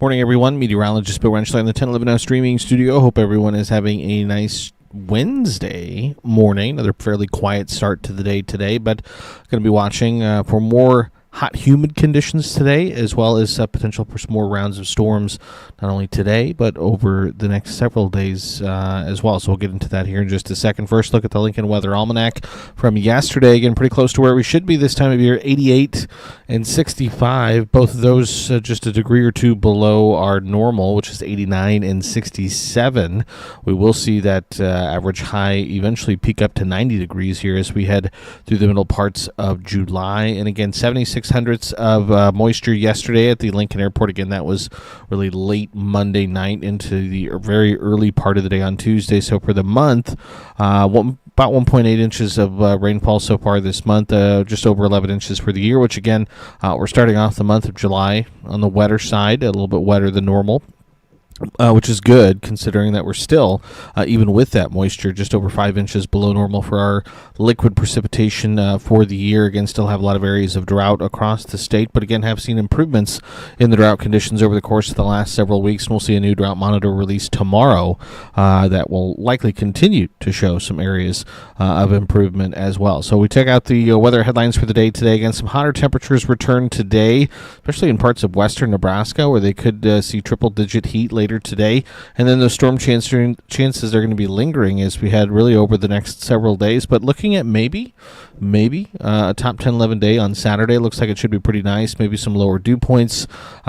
Morning, everyone. Meteorologist Bill Rentschler in the 1011 now streaming studio. Hope everyone is having a nice Wednesday morning. Another fairly quiet start to the day today, but going to be watching for more hot, humid conditions today, as well as potential for some more rounds of storms, not only today, but over the next several days as well. So we'll get into that here in just a second. First, look at the Lincoln Weather Almanac from yesterday. Again, pretty close to where we should be this time of year, 88 and 65. Both of those just a degree or two below our normal, which is 89 and 67. We will see that average high eventually peak up to 90 degrees here as we head through the middle parts of July. And again, 76 hundredths of moisture yesterday at the Lincoln Airport. Again, that was really late Monday night into the very early part of the day on Tuesday. So for the month, about 1.8 inches of rainfall so far this month, just over 11 inches for the year, which again, we're starting off the month of July on the wetter side, a little bit wetter than normal. Which is good, considering that we're still, even with that moisture, just over 5 inches below normal for our liquid precipitation for the year. Again, still have a lot of areas of drought across the state, but again, have seen improvements in the drought conditions over the course of the last several weeks. And we'll see a new drought monitor released tomorrow that will likely continue to show some areas of improvement as well. So we check out the weather headlines for the day today. Again, some hotter temperatures return today, especially in parts of western Nebraska, where they could see triple-digit heat later today, and then those storm chances are going to be lingering as we head really over the next several days. But looking at maybe a top 10-11 day on Saturday. Looks like it should be pretty nice. Maybe some lower dew points,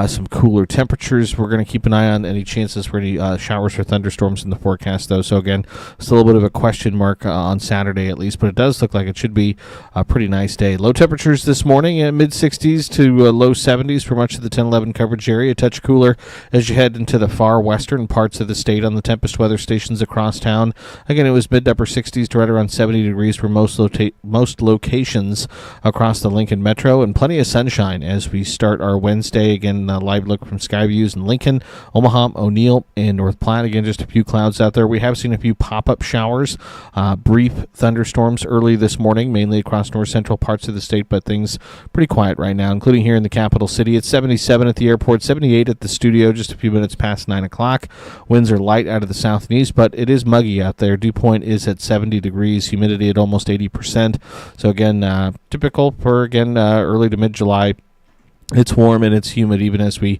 some cooler temperatures. We're going to keep an eye on any chances for any showers or thunderstorms in the forecast, though. So again, still a little bit of a question mark on Saturday at least, but it does look like it should be a pretty nice day. Low temperatures this morning at mid-60s to low 70s for much of the 10-11 coverage area. A touch cooler as you head into the far western parts of the state on the Tempest weather stations across town. Again, it was mid to upper 60s to right around 70 degrees for most locations across the Lincoln Metro, and plenty of sunshine as we start our Wednesday. Again, a live look from sky views in Lincoln, Omaha, O'Neill, and North Platte. Again, just a few clouds out there. We have seen a few pop-up showers, brief thunderstorms early this morning, mainly across north central parts of the state, but things pretty quiet right now, including here in the capital city. It's 77 at the airport, 78 at the studio, just a few minutes past 9 o'clock. Winds are light out of the south and east, but it is muggy out there. Dew point is at 70 degrees, humidity at almost 80%. So again, typical for, early to mid-July. It's warm and it's humid even as we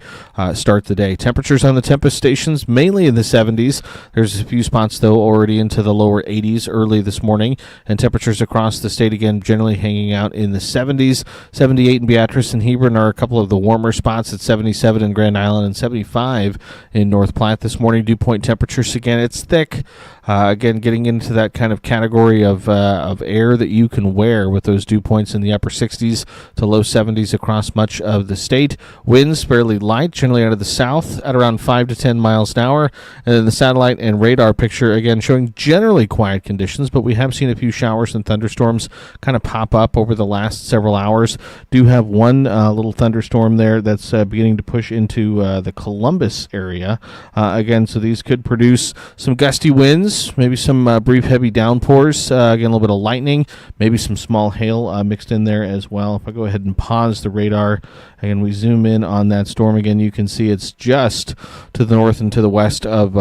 start the day. Temperatures on the Tempest stations mainly in the 70s. There's a few spots, though, already into the lower 80s early this morning. And temperatures across the state, again, generally hanging out in the 70s. 78 in Beatrice and Hebron are a couple of the warmer spots at 77 in Grand Island and 75 in North Platte this morning. Dew point temperatures, again, it's thick. Again, getting into that kind of category of air that you can wear with those dew points in the upper 60s to low 70s across much of the state. Winds fairly light, generally out of the south at around 5 to 10 miles an hour. And then the satellite and radar picture, again, showing generally quiet conditions, but we have seen a few showers and thunderstorms kind of pop up over the last several hours. Do have one little thunderstorm there that's beginning to push into the Columbus area. Again, so these could produce some gusty winds, maybe some brief heavy downpours, again, a little bit of lightning, maybe some small hail mixed in there as well. If I go ahead and pause the radar, again, we zoom in on that storm. Again, you can see it's just to the north and to the west of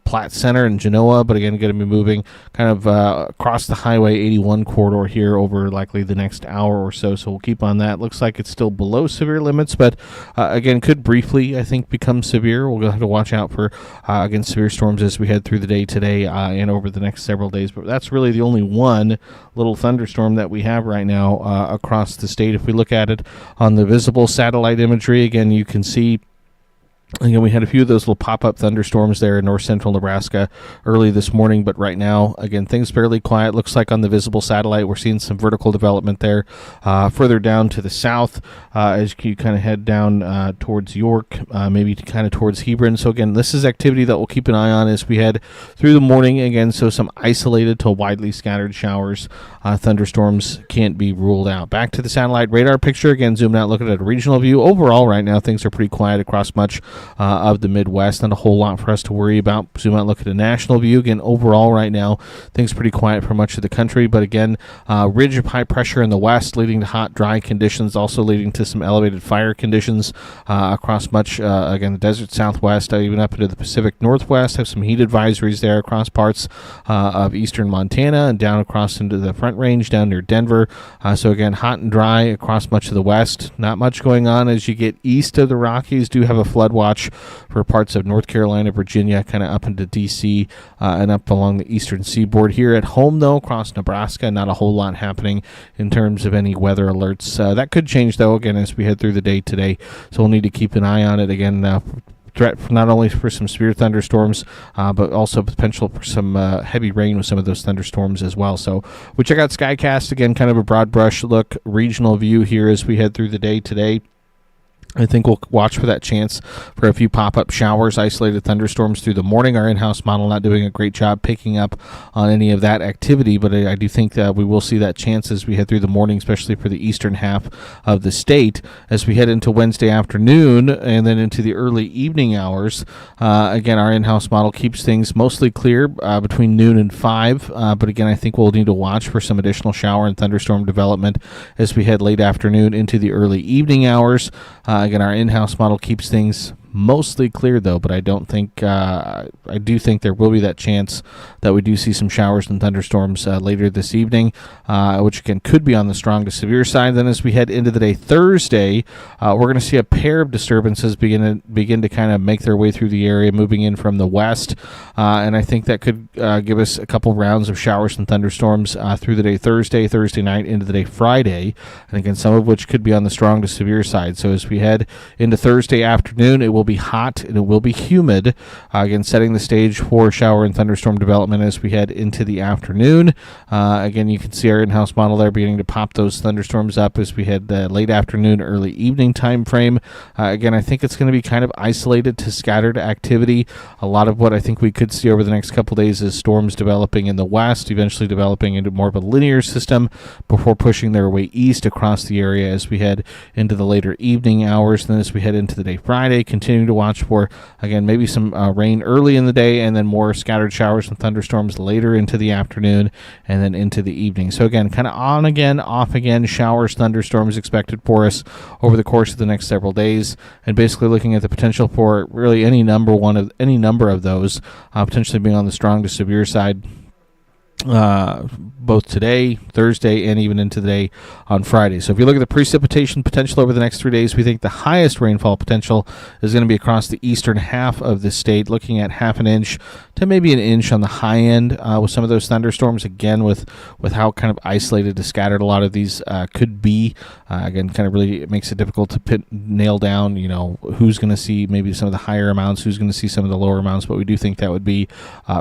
Platte Center and Genoa, but again, going to be moving kind of across the Highway 81 corridor here over likely the next hour or so. So we'll keep on that. Looks like it's still below severe limits, but again, could briefly, I think, become severe. We'll have to watch out for, again, severe storms as we head through the day today and over the next several days. But that's really the only one little thunderstorm that we have right now across the state. If we look at it on the visible satellite imagery, again, you can see Again, we had a few of those little pop-up thunderstorms there in north central Nebraska early this morning, but right now, again, things fairly quiet. Looks like on the visible satellite, we're seeing some vertical development there. Further down to the south, as you kind of head down towards York, maybe kind of towards Hebron. So again, this is activity that we'll keep an eye on as we head through the morning. Again, so some isolated to widely scattered showers, thunderstorms can't be ruled out. Back to the satellite radar picture. Again, zooming out, looking at a regional view. Overall, right now, things are pretty quiet across much of the Midwest. Not a whole lot for us to worry about. Zoom out and look at a national view. Again, overall right now, things pretty quiet for much of the country. But again, ridge of high pressure in the west leading to hot, dry conditions, also leading to some elevated fire conditions across much, again, the desert southwest, even up into the Pacific Northwest. Have some heat advisories there across parts of eastern Montana and down across into the Front Range down near Denver. So again, hot and dry across much of the west. Not much going on as you get east of the Rockies. Do have a flood watch for parts of North Carolina, Virginia, kind of up into D.C. And up along the eastern seaboard. Here at home, though, across Nebraska, not a whole lot happening in terms of any weather alerts. That could change, though, again, as we head through the day today. So we'll need to keep an eye on it again. Threat not only for some severe thunderstorms, but also potential for some heavy rain with some of those thunderstorms as well. So we check out Skycast again, kind of a broad brush look, regional view here as we head through the day today. I think we'll watch for that chance for a few pop-up showers, isolated thunderstorms through the morning. Our in-house model not doing a great job picking up on any of that activity, but I do think that we will see that chance as we head through the morning, especially for the eastern half of the state. As we head into Wednesday afternoon and then into the early evening hours, again, our in-house model keeps things mostly clear between noon and 5, but again, I think we'll need to watch for some additional shower and thunderstorm development as we head late afternoon into the early evening hours. Again, our in-house model keeps things mostly clear, though, but I don't think I do think there will be that chance that we do see some showers and thunderstorms later this evening, which again could be on the strong to severe side. Then as we head into the day Thursday, we're going to see a pair of disturbances begin to kind of make their way through the area, moving in from the west, and I think that could give us a couple rounds of showers and thunderstorms through the day Thursday night into the day Friday, and again some of which could be on the strong to severe side. So as we head into Thursday afternoon, it will be hot and it will be humid, again setting the stage for shower and thunderstorm development as we head into the afternoon. Again, you can see our in-house model there beginning to pop those thunderstorms up as we head late afternoon, early evening time frame. Again, I think it's going to be kind of isolated to scattered activity. A lot of what I think we could see over the next couple days is storms developing in the west, eventually developing into more of a linear system before pushing their way east across the area as we head into the later evening hours. And then as we head into the day Friday, continuing to watch for, again, maybe some rain early in the day and then more scattered showers and thunderstorms later into the afternoon and then into the evening. So again, kind of on again, off again, showers, thunderstorms expected for us over the course of the next several days, and basically looking at the potential for really any number of those potentially being on the strong to severe side. Both today, Thursday, and even into the day on Friday. So if you look at the precipitation potential over the next 3 days, we think the highest rainfall potential is going to be across the eastern half of the state, looking at half an inch to maybe an inch on the high end with some of those thunderstorms, again, with how kind of isolated to scattered a lot of these could be. Again, kind of really it makes it difficult to nail down, who's going to see maybe some of the higher amounts, who's going to see some of the lower amounts, but we do think that would be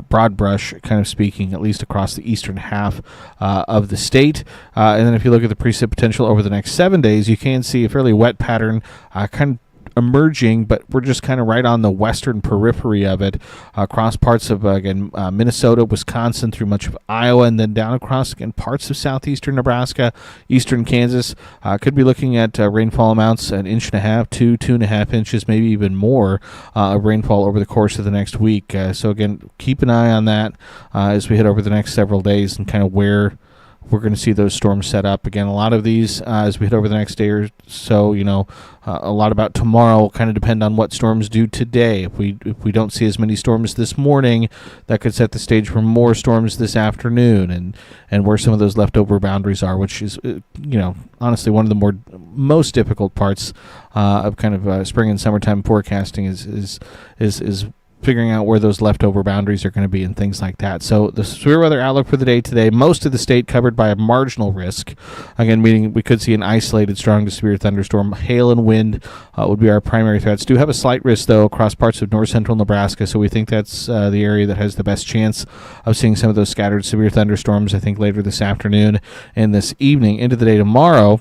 broad brush kind of speaking, at least across the eastern half of the state. And then if you look at the precip potential over the next 7 days, you can see a fairly wet pattern kind of emerging, but we're just kind of right on the western periphery of it across parts of, Minnesota, Wisconsin, through much of Iowa, and then down across, again, parts of southeastern Nebraska, eastern Kansas. Could be looking at rainfall amounts 1.5 inches, 2.5 inches, maybe even more of rainfall over the course of the next week. So again, keep an eye on that as we head over the next several days and kind of where we're going to see those storms set up. Again, a lot of these, as we head over the next day or so, a lot about tomorrow will kind of depend on what storms do today. If we don't see as many storms this morning, that could set the stage for more storms this afternoon, and where some of those leftover boundaries are, which is, honestly, one of the most difficult parts of kind of spring and summertime forecasting is figuring out where those leftover boundaries are going to be and things like that. So the severe weather outlook for the day today, most of the state covered by a marginal risk. Again, meaning we could see an isolated strong to severe thunderstorm. Hail and wind would be our primary threats. Do have a slight risk, though, across parts of north central Nebraska, so we think that's the area that has the best chance of seeing some of those scattered severe thunderstorms, I think, later this afternoon and this evening. Into the day tomorrow,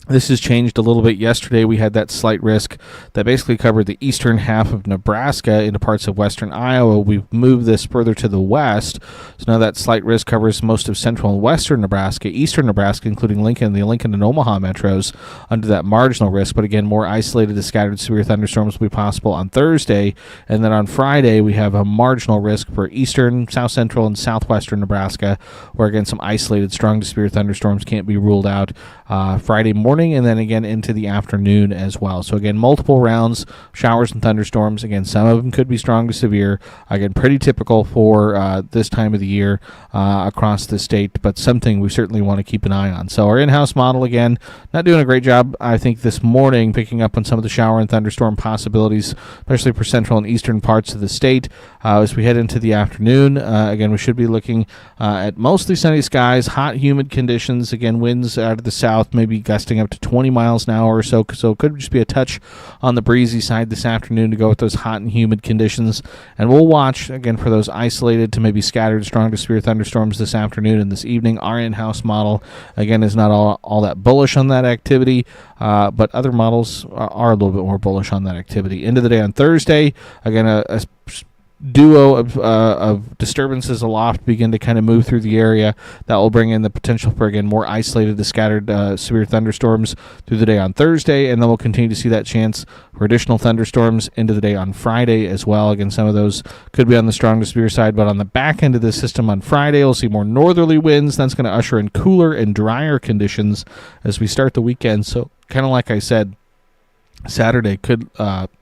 This has changed a little bit. Yesterday, we had that slight risk that basically covered the eastern half of Nebraska into parts of western Iowa. We've moved this further to the west, so now that slight risk covers most of central and western Nebraska, eastern Nebraska, including Lincoln, the Lincoln and Omaha metros, under that marginal risk. But again, more isolated to scattered severe thunderstorms will be possible on Thursday. And then on Friday, we have a marginal risk for eastern, south central, and southwestern Nebraska, where again, some isolated strong to severe thunderstorms can't be ruled out Friday morning, and then again into the afternoon as well. So again, multiple rounds, showers and thunderstorms. Again, some of them could be strong to severe. Again, pretty typical for this time of the year across the state, but something we certainly want to keep an eye on. So our in-house model, again, not doing a great job, I think, this morning, picking up on some of the shower and thunderstorm possibilities, especially for central and eastern parts of the state. As we head into the afternoon, again, we should be looking at mostly sunny skies, hot, humid conditions. Again, winds out of the south, maybe gusting up to 20 miles an hour or so. So it could just be a touch on the breezy side this afternoon to go with those hot and humid conditions. And we'll watch, again, for those isolated to maybe scattered strong to severe thunderstorms this afternoon and this evening. Our in-house model, again, is not all that bullish on that activity, but other models are a little bit more bullish on that activity. End of the day on Thursday, again, a duo of disturbances aloft begin to kind of move through the area. That will bring in the potential for, again, more isolated to scattered severe thunderstorms through the day on Thursday, and then we'll continue to see that chance for additional thunderstorms into the day on Friday as well. Again, some of those could be on the strong to severe side, but on the back end of the system on Friday, we'll see more northerly winds. That's going to usher in cooler and drier conditions as we start the weekend. So kind of like I said, Saturday could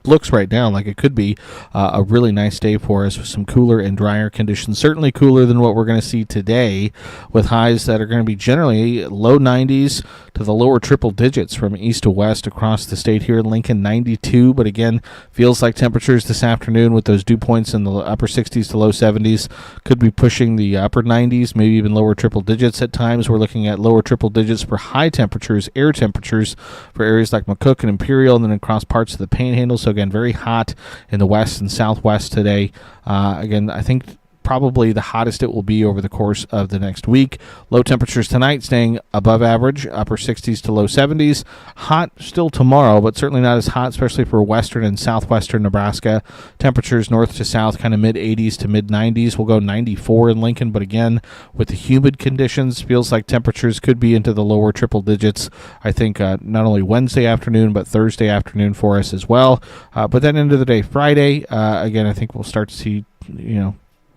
looks right now like it could be a really nice day for us with some cooler and drier conditions. Certainly cooler than what we're going to see today, with highs that are going to be generally low 90s to the lower triple digits from east to west across the state here. Lincoln 92, but again, feels like temperatures this afternoon with those dew points in the upper 60s to low 70s could be pushing the upper 90s, maybe even lower triple digits at times. We're looking at lower triple digits for high temperatures, air temperatures for areas like McCook and Imperial, and then across parts of the Panhandle. So again, very hot in the west and southwest today. Again, I think probably the hottest it will be over the course of the next week. Low temperatures tonight staying above average, upper 60s to low 70s. Hot still tomorrow, but certainly not as hot, especially for western and southwestern Nebraska. Temperatures north to south, kind of mid 80s to mid 90s. We'll go 94 in Lincoln, but again, with the humid conditions, feels like temperatures could be into the lower triple digits. I think not only Wednesday afternoon, but Thursday afternoon for us as well. But then into the day Friday, again, I think we'll start to see,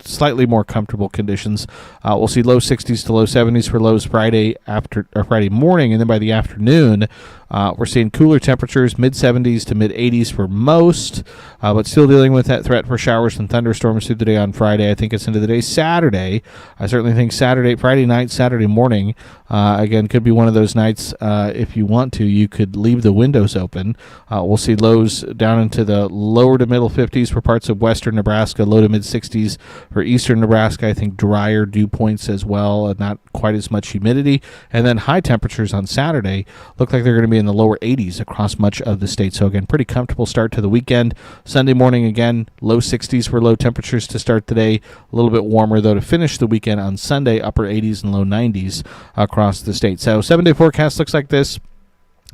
slightly more comfortable conditions. We'll see low 60s to low 70s for lows Friday morning, and then by the afternoon, we're seeing cooler temperatures, mid 70s to mid 80s for most, but still dealing with that threat for showers and thunderstorms through the day on Friday. I think it's into the day Saturday. I certainly think Friday night, Saturday morning, again, could be one of those nights. If you want to, you could leave the windows open. We'll see lows down into the lower to middle 50s for parts of western Nebraska, low to mid 60s for eastern Nebraska. I think drier dew points as well, not quite as much humidity. And then high temperatures on Saturday look like they're going to be in the lower 80s across much of the state. So again, pretty comfortable start to the weekend. Sunday morning, again, low 60s for low temperatures to start the day. A little bit warmer, though, to finish the weekend on Sunday, upper 80s and low 90s across the state. So 7-day forecast looks like this.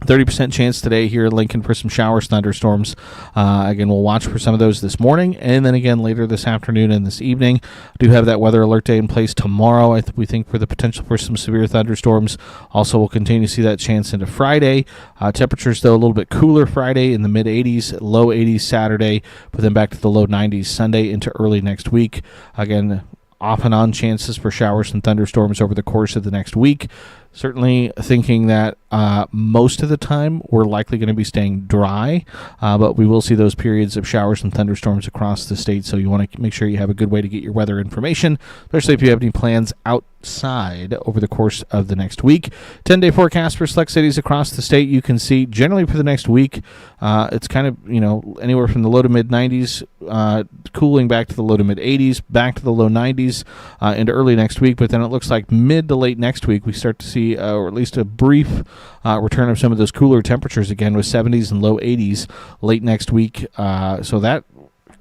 30% chance today here in Lincoln for some showers, thunderstorms. Again, we'll watch for some of those this morning, and then again later this afternoon and this evening. Do have that weather alert day in place tomorrow. We think for the potential for some severe thunderstorms. Also, we'll continue to see that chance into Friday. Temperatures, though, a little bit cooler Friday in the mid-80s, low 80s Saturday, but then back to the low 90s Sunday into early next week. Again, off and on chances for showers and thunderstorms over the course of the next week. Certainly thinking that most of the time we're likely going to be staying dry, but we will see those periods of showers and thunderstorms across the state, so you want to make sure you have a good way to get your weather information, especially if you have any plans outside over the course of the next week. 10-day forecast for select cities across the state. You can see generally for the next week, it's kind of, anywhere from the low to mid 90s, cooling back to the low to mid 80s, back to the low 90s into early next week, but then it looks like mid to late next week we start to see or at least a brief return of some of those cooler temperatures again with 70s and low 80s late next week. So that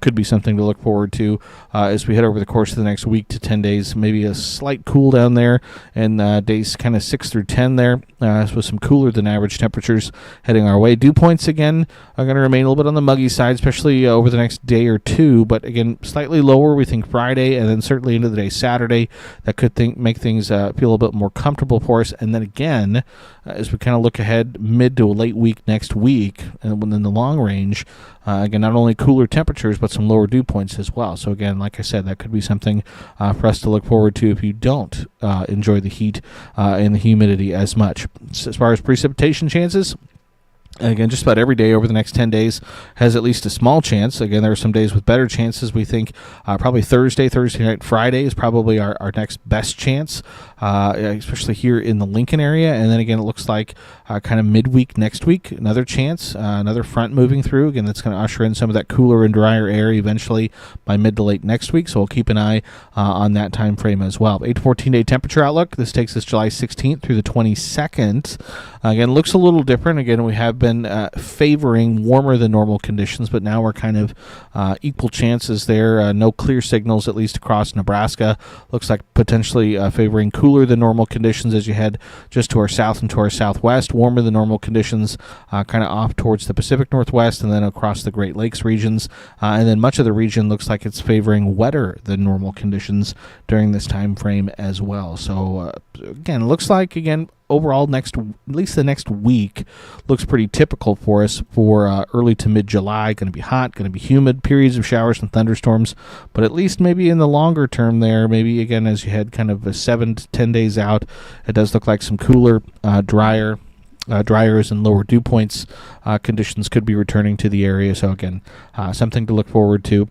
could be something to look forward to as we head over the course of the next week to 10 days. Maybe a slight cool down there, and days kind of 6 through 10 there, with some cooler than average temperatures heading our way. Dew points, again, are going to remain a little bit on the muggy side, especially over the next day or two, but again, slightly lower, we think, Friday, and then certainly into the day Saturday. That could make things feel a little bit more comfortable for us. And then again, as we kind of look ahead mid to a late week next week, and within the long range, again, not only cooler temperatures, but some lower dew points as well. So again, like I said, that could be something for us to look forward to if you don't enjoy the heat and the humidity as much. As far as precipitation chances, again, just about every day over the next 10 days has at least a small chance. Again, there are some days with better chances. We think probably Thursday night, Friday is probably our next best chance, especially here in the Lincoln area. And then again, it looks like kind of midweek next week, another chance, another front moving through. Again, that's going to usher in some of that cooler and drier air eventually by mid to late next week. So we'll keep an eye on that time frame as well. 8 to 14 day temperature outlook. This takes us July 16th through the 22nd. Again, looks a little different. Again, we have been favoring warmer than normal conditions, but now we're kind of equal chances there. No clear signals, at least across Nebraska. Looks like potentially favoring cooler than normal conditions as you head just to our south and to our southwest. Warmer than normal conditions kind of off towards the Pacific Northwest and then across the Great Lakes regions. And then much of the region looks like it's favoring wetter than normal conditions during this time frame as well. So again, looks like, again, overall, at least the next week looks pretty typical for us for early to mid-July. Going to be hot, going to be humid, periods of showers and thunderstorms, but at least maybe in the longer term there, maybe again as you head kind of 7 to 10 days out, it does look like some cooler, driers and lower dew points conditions could be returning to the area. So again, something to look forward to.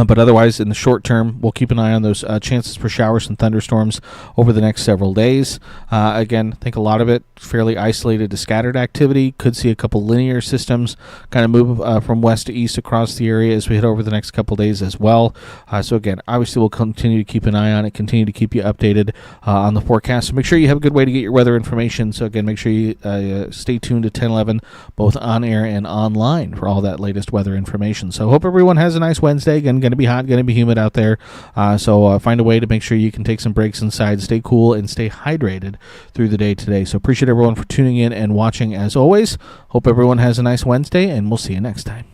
But otherwise, in the short term, we'll keep an eye on those chances for showers and thunderstorms over the next several days. Again, I think a lot of it fairly isolated to scattered activity. Could see a couple linear systems kind of move from west to east across the area as we head over the next couple days as well. So again, obviously, we'll continue to keep an eye on it, continue to keep you updated on the forecast. So make sure you have a good way to get your weather information. So again, make sure you stay tuned to 1011, both on air and online, for all that latest weather information. So hope everyone has a nice Wednesday. Again, going to be hot, going to be humid out there. So find a way to make sure you can take some breaks inside, stay cool, and stay hydrated through the day today. So appreciate everyone for tuning in and watching as always. Hope everyone has a nice Wednesday, and we'll see you next time.